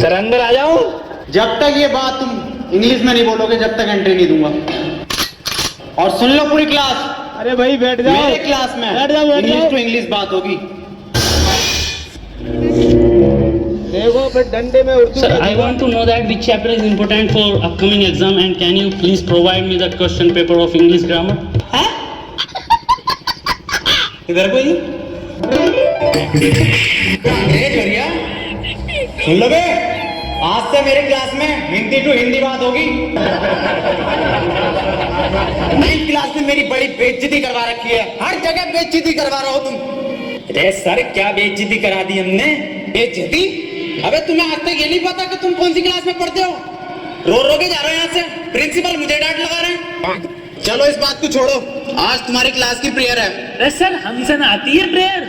Sir अंदर आ जाओ। जब तक ये बात तुम इंग्लिश में नहीं बोलोगे जब तक एंट्री नहीं दूंगा। और सुन लो पूरी क्लास, अरे भाई बैठ जाओ, मेरे क्लास में बैठ जाओ, बैठ इंग्लिश जाओ। टू इंग्लिश बात होगी। देखो फिर डंडे में Urdu. Sir, I want to know that which chapter is important for upcoming exam and can you please provide me the question paper of English grammar? हैं? इधर कोई जोरिया सुन लो बे, आज से मेरे क्लास में हिंदी टू हिंदी बात होगी। 9th क्लास में मेरी बड़ी बेइज्जती करवा रखी है, हर जगह बेइज्जती करवा रहा हो तुम। अरे सर क्या बेइज्जती करा दी हमने? बेइज्जती? अबे तुम्हें आज तक ये नहीं पता कि तुम कौन सी क्लास में पढ़ते हो? रो के जा रहे हो यहाँ से, प्रिंसिपल मुझे डांट लगा रहे हैं। चलो इस बात को छोड़ो, आज तुम्हारी क्लास की प्रेयर है। अरे सर हमसे ना आती है प्रेयर।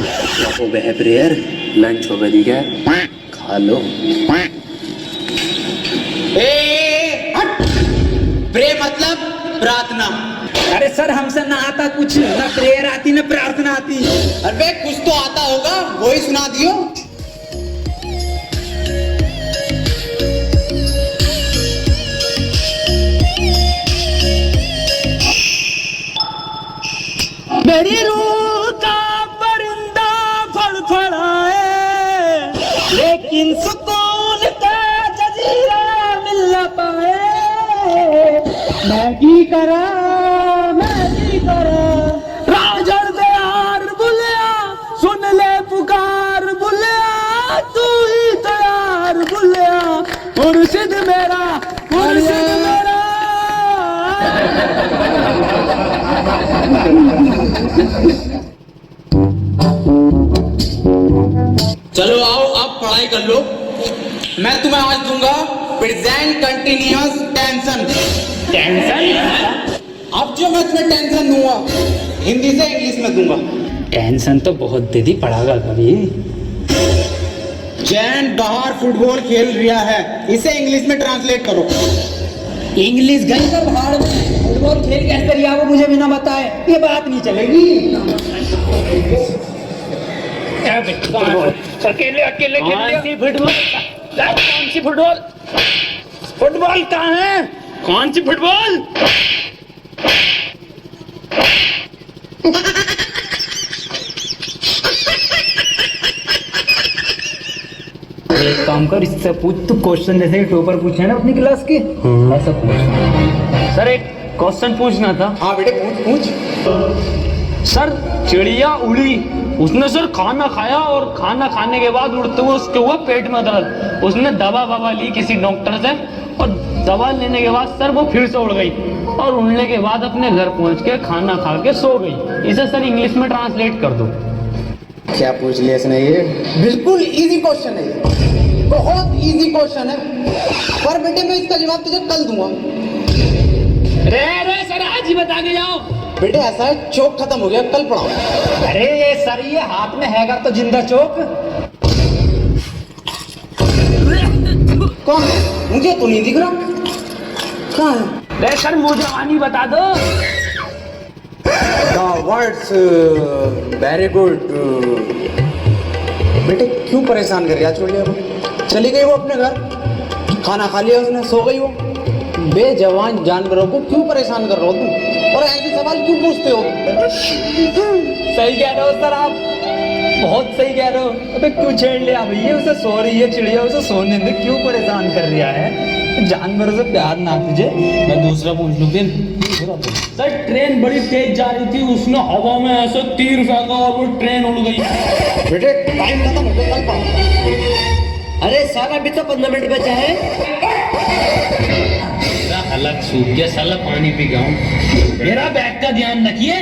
हो गया प्रेयर, लंच हो गया, ठीक है खा लो। हट! प्रे मतलब प्रार्थना। अरे सर हमसे ना आता कुछ, ना प्रेयर आती ना प्रार्थना आती। अरे कुछ तो आता होगा, वही सुना दियो। मेरी रूह का परिंदा फड़फड़ाए, लेकिन सुकून का जजीरा मिल न पाए। मैगी करा राजड़ दे यार बुलिया, सुन ले पुकार बुलिया, तू ही तैयार बुलिया, मुर्शिद मेरा मुर्शिद मेरा। चलो आओ अब पढ़ाई कर लो। मैं तुम्हें आज दूंगा प्रेजेंट कंटिन्यूअस टेंशन। अब जो मैं तुम्हें टेंशन दूंगा हिंदी से इंग्लिश में दूंगा। टेंशन तो बहुत दे दी, पढ़ागा कभी। जैन बाहर फुटबॉल खेल रहा है, इसे इंग्लिश में ट्रांसलेट करो। इंग्लिश गई तो भाड़ में, फुटबॉल खेल कैसे रिया वो मुझे बिना बताए ये बात नहीं चलेगी। अकेले अकेले कौन सी फुटबॉल? कौन सी फुटबॉल? फुटबॉल कहाँ है? कौन सी फुटबॉल? एक काम कर, इससे पूछ तू क्वेश्चन जैसे टॉपर पूछे ना अपनी क्लास के, ऐसा पूछ। सर एक क्वेश्चन पूछना था। हाँ बेटे पूछ। सर चिड़िया उड़ी, उसने सर खाना खाया और खाना खाने के बाद उड़ते हुए उसके हुआ पेट में दर्द। उसने दवा ली किसी डॉक्टर से और दवा लेने के बाद सर वो फिर से उड़ गई और उड़ने के बाद अपने घर पहुंच के खाना खा के सो गई। इसे सर इंग्लिश में ट्रांसलेट कर दो। क्या पूछ लिया इसने? ये बिल्कुल इजी क्वेश्चन है, ये बहुत इजी क्वेश्चन है, पर बेटे मैं इसका जवाब तुझे कल दूंगा। रे सर आज ही बता के जाओ। बेटे ऐसा है, चौक खत्म हो गया, कल पढ़ाओ। अरे ये सर ये हाथ में हैगा तो जिंदा चौक। कौन है? मुझे तो नहीं दिख रहा। कहाँ है? रे सर मुझे जवानी बता दो। Words very good. बेटे क्यों परेशान कर रहा छोड़िए को? चली गई वो अपने घर, खाना खा लिया उसने, सो गई वो। बेजवान जानवरों को क्यों परेशान कर रहे हो तुम, और ऐसे सवाल क्यों पूछते हो? सही कह रहे हो सर आप, बहुत सही कह रहे हो। अबे क्यों छेड़ लिया भैया, उसे सो रही है चिड़िया, उसे सोने दे, क्यों परेशान कर रहा है? जानवरों से प्यार ना तुझे। मैं दूसरा पूछ लूं फिर। सर ट्रेन बड़ी तेज जा रही थी, उसने हवा में ऐसे तीर फेंका और वो ट्रेन उड़ गई। बेटे टाइम खत्म हो गया, कल पढ़ाओ। अरे साला अभी तो 15 मिनट बचा है। अलग सूख गया साला, पानी पी गया हूँ। मेरा बैग का ध्यान रखिए।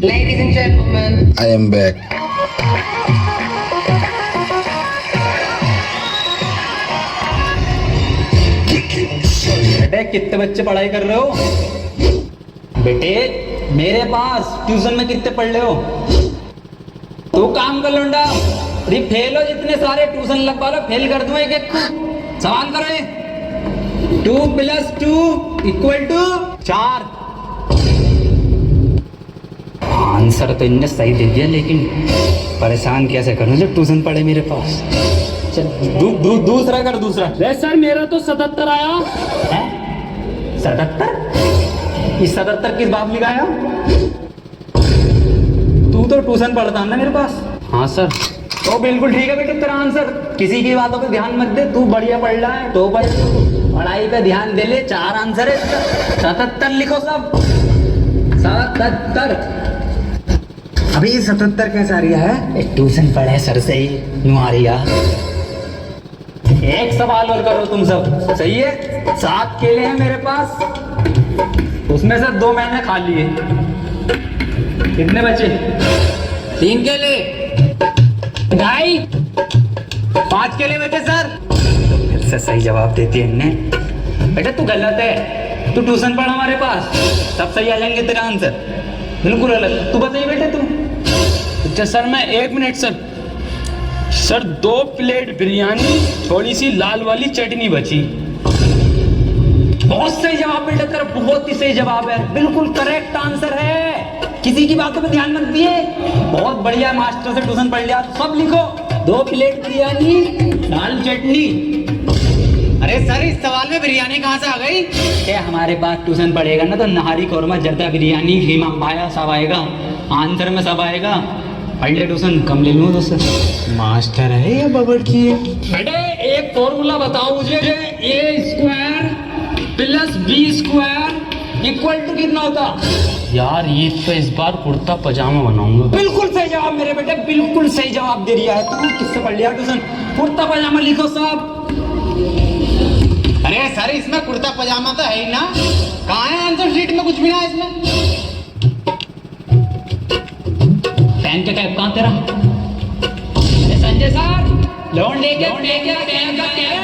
Ladies and gentlemen, I am back. बेटे कितने बच्चे पढ़ाई कर रहे हो? बेटे मेरे पास ट्यूशन में कितने पढ़ रहे हो? तू काम कर लूंगा, फेल हो जितने सारे ट्यूशन लगवा लो, फेल कर दूं एक एक को। सवाल करो ये। 2 + 2 = 4। आंसर तो इनने सही दे दिया, लेकिन परेशान कैसे करूं जब ट्यूशन पढ़े मेरे पास। चल दूसरा कर, दूसरा। अरे सर मेरा तो 77 आया है 77? इस 77 किस बाप लिखाया? तू तो ट्यूशन पढ़ता है ना मेरे पास। हाँ सर। तो बिल्कुल ठीक है बेटे तेरा आंसर। किसी की बातों पे ध्यान मत दे, तू बढ़िया पढ़ रहा है, तो पढ़ाई पे ध्यान दे ले। 4 आंसर है इसका। 77 लिखो सब। 77। अभी 77 कैसे आ रही है? ट्यूशन पढ़े सर से ही यूं आ रही है। एक सवाल और करो तुम सब, सही है? 7 केले हैं मेरे पास, उसमें से 2 मैंने खा लिए। कितने बचे? 3 केले। 2.5। 5 केले बचे सर। फिर से सही जवाब देती है इनने। बेटा तू गलत है, तू ट्यूशन पढ़ हमारे पास, तब सही आ जाएंगे तेरा आंसर। बिल्कुल गलत। तू बताइए बेटे तू। अच्छा सर मैं 1 मिनट सर 2 प्लेट बिरयानी, थोड़ी सी लाल वाली चटनी बची। बहुत सही जवाब बेटा तेरा, बहुत ही सही जवाब है, बिल्कुल करेक्ट आंसर है। किसी की बातों पे ध्यान मत दिए। बहुत बढ़िया, मास्टर से ट्यूशन पढ़ लिया। सब लिखो। 2 प्लेट बिरयानी, लाल चटनी। अरे सर इस सवाल में बिरयानी कहाँ से आ गई? क्या हमारे पास ट्यूशन पढ़ेगा ना तो नहारी कौरमा, जर्दा बिरयानी, कीमा पाया सब आएगा, आंसर में सब आएगा। पढ़ ले ट्यूशन, कम ले लूँ दोस्त। मास्टर है या बबड़की है? बेटे एक फॉर्मूला बताओ मुझे। A² + B² = कितना होता? यार ये तो इस बार कुर्ता पजामा बनाऊंगा। बिल्कुल सही जवाब मेरे बेटे, बिल्कुल सही जवाब दे दिया है। तू किससे पढ़ लिया ट्यूशन? कुर्ता पजामा लिखो सब। अरे सर इसमें कुर्ता पजामा तो है ही ना, कहाँ है आंसर शीट में? कुछ भी ना है इसमें। पेन का कैप कहाँ तेरा? अरे संजय सर, लोन लेके पेन का कैप